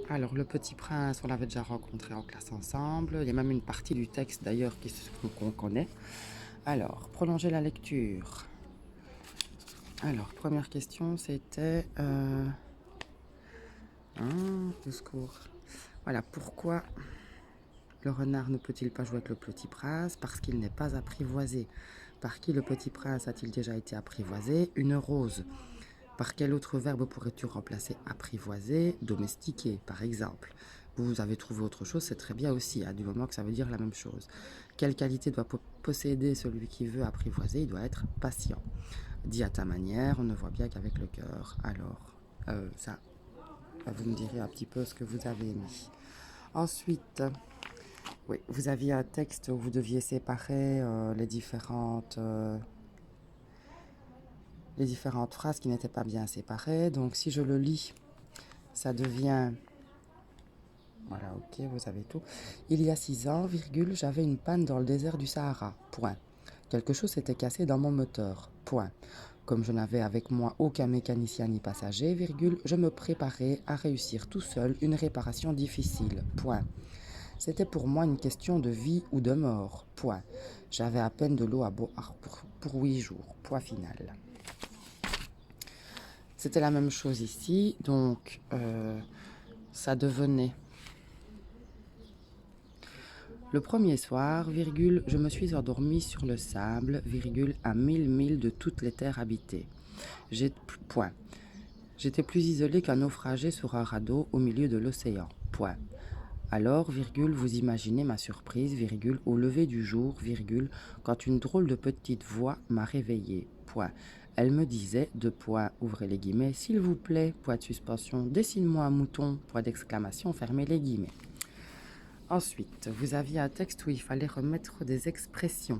Alors, le Petit Prince, on l'avait déjà rencontré en classe ensemble. Il y a même une partie du texte d'ailleurs qu'on connaît. Alors, prolonger la lecture. Alors, première question, c'était... au secours. Voilà, pourquoi le renard ne peut-il pas jouer avec le Petit Prince? Parce qu'il n'est pas apprivoisé. Par qui le Petit Prince a-t-il déjà été apprivoisé? Une rose. Par quel autre verbe pourrais-tu remplacer apprivoiser? Domestiquer, par exemple. Vous avez trouvé autre chose, c'est très bien aussi, du moment que ça veut dire la même chose. Quelle qualité doit posséder celui qui veut apprivoiser? Il doit être patient. Dis à ta manière, on ne voit bien qu'avec le cœur. Alors, ça, vous me direz un petit peu ce que vous avez mis. Ensuite, oui, vous aviez un texte où vous deviez séparer les différentes phrases qui n'étaient pas bien séparées. Donc, si je le lis, ça devient... Voilà, ok, vous avez tout. Il y a 6 ans, virgule, j'avais une panne dans le désert du Sahara. Point. Quelque chose s'était cassé dans mon moteur. Point. Comme je n'avais avec moi aucun mécanicien ni passager, virgule, je me préparais à réussir tout seul une réparation difficile. Point. C'était pour moi une question de vie ou de mort. Point. J'avais à peine de l'eau à boire pour 8 jours. Point final. C'était la même chose ici, donc ça devenait... Le premier soir, virgule, je me suis endormi sur le sable, virgule, à 1000 milles de toutes les terres habitées. Point. J'étais plus isolé qu'un naufragé sur un radeau au milieu de l'océan. Point. Alors, virgule, vous imaginez ma surprise, virgule, au lever du jour, virgule, quand une drôle de petite voix m'a réveillé. Point. Elle me disait, ouvrez les guillemets, s'il vous plaît, point de suspension, dessine-moi un mouton, point d'exclamation, fermez les guillemets. Ensuite, vous aviez un texte où il fallait remettre des expressions.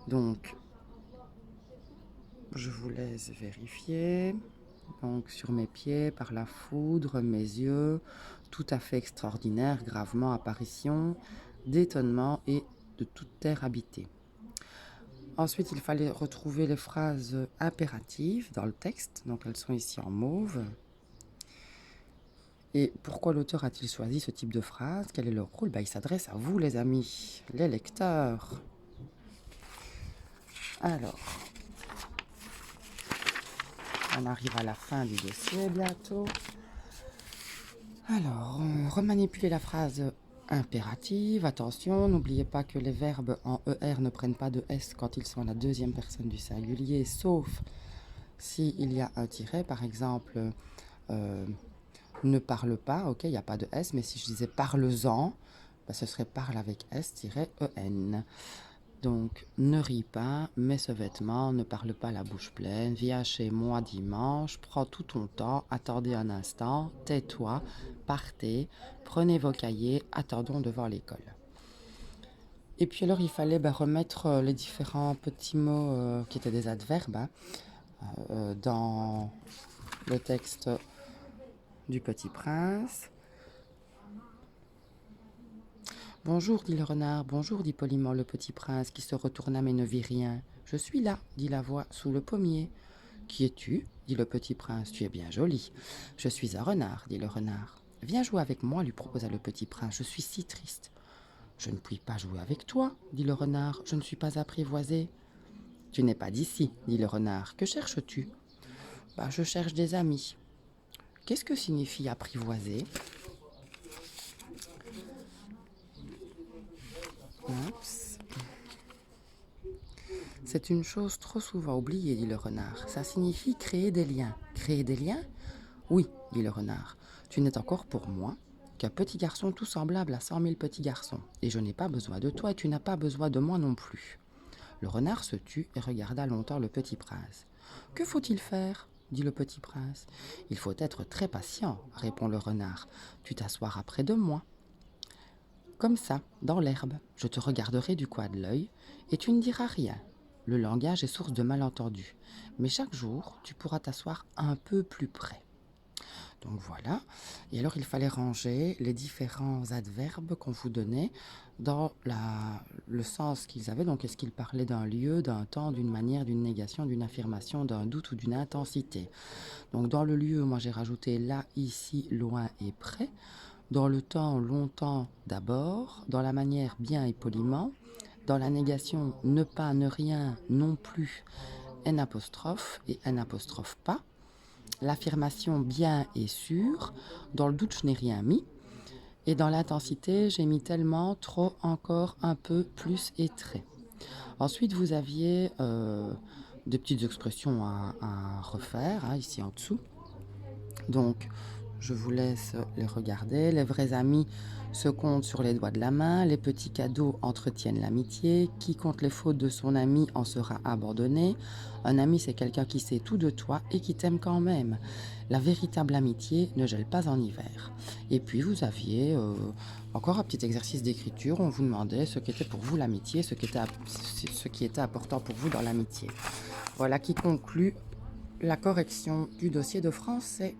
Donc, je vous laisse vérifier. Donc, sur mes pieds, par la foudre, mes yeux, tout à fait extraordinaire, gravement apparition, d'étonnement et de toute terre habitée. Ensuite, il fallait retrouver les phrases impératives dans le texte. Donc, elles sont ici en mauve. Et pourquoi l'auteur a-t-il choisi ce type de phrase? Quel est leur rôle? Il s'adresse à vous, les amis, les lecteurs. Alors, on arrive à la fin du dossier bientôt. Alors, remanipuler la phrase impérative. Attention, n'oubliez pas que les verbes en ER ne prennent pas de S quand ils sont à la deuxième personne du singulier, sauf s'il y a un tiret, par exemple... ne parle pas, ok, il n'y a pas de S, mais si je disais parle-en, ce serait parle avec S-EN. Donc, ne ris pas, mets ce vêtement, ne parle pas la bouche pleine, viens chez moi dimanche, prends tout ton temps, attendez un instant, tais-toi, partez, prenez vos cahiers, attendons devant l'école. Et puis alors, il fallait remettre les différents petits mots qui étaient des adverbes dans le texte du Petit Prince. Bonjour, dit le renard, bonjour, dit poliment le Petit Prince, qui se retourna mais ne vit rien. Je suis là, dit la voix, sous le pommier. Qui es-tu? Dit le Petit Prince. Tu es bien joli. Je suis un renard, dit le renard. Viens jouer avec moi, lui proposa le Petit Prince. Je suis si triste. Je ne puis pas jouer avec toi, dit le renard. Je ne suis pas apprivoisé. Tu n'es pas d'ici, dit le renard. Que cherches-tu? Je cherche des amis. Qu'est-ce que signifie apprivoiser? Oups. C'est une chose trop souvent oubliée, dit le renard. Ça signifie créer des liens. Créer des liens? Oui, dit le renard. Tu n'es encore pour moi qu'un petit garçon tout semblable à 100 000 petits garçons. Et je n'ai pas besoin de toi et tu n'as pas besoin de moi non plus. Le renard se tut et regarda longtemps le Petit Prince. Que faut-il faire? Dit le Petit Prince. Il faut être très patient, répond le renard. Tu t'assoiras près de moi. Comme ça, dans l'herbe, je te regarderai du coin de l'œil et tu ne diras rien. Le langage est source de malentendus, mais chaque jour, tu pourras t'asseoir un peu plus près. Donc voilà. Et alors, il fallait ranger les différents adverbes qu'on vous donnait dans le sens qu'ils avaient. Donc, est-ce qu'ils parlaient d'un lieu, d'un temps, d'une manière, d'une négation, d'une affirmation, d'un doute ou d'une intensité? Donc, dans le lieu, moi, j'ai rajouté là, ici, loin et près. Dans le temps, longtemps, d'abord. Dans la manière, bien et poliment. Dans la négation, ne pas, ne rien, non plus, n apostrophe et n apostrophe pas. L'affirmation bien et sûr. Dans le doute, je n'ai rien mis. Et dans l'intensité, j'ai mis tellement, trop, encore, un peu, plus et très. Ensuite, vous aviez des petites expressions à refaire, hein, ici en dessous. Donc, je vous laisse les regarder. Les vrais amis se comptent sur les doigts de la main. Les petits cadeaux entretiennent l'amitié. Qui compte les fautes de son ami en sera abandonné. Un ami, c'est quelqu'un qui sait tout de toi et qui t'aime quand même. La véritable amitié ne gèle pas en hiver. Et puis, vous aviez encore un petit exercice d'écriture. On vous demandait ce qu'était pour vous l'amitié, ce qui était important pour vous dans l'amitié. Voilà qui conclut la correction du dossier de français.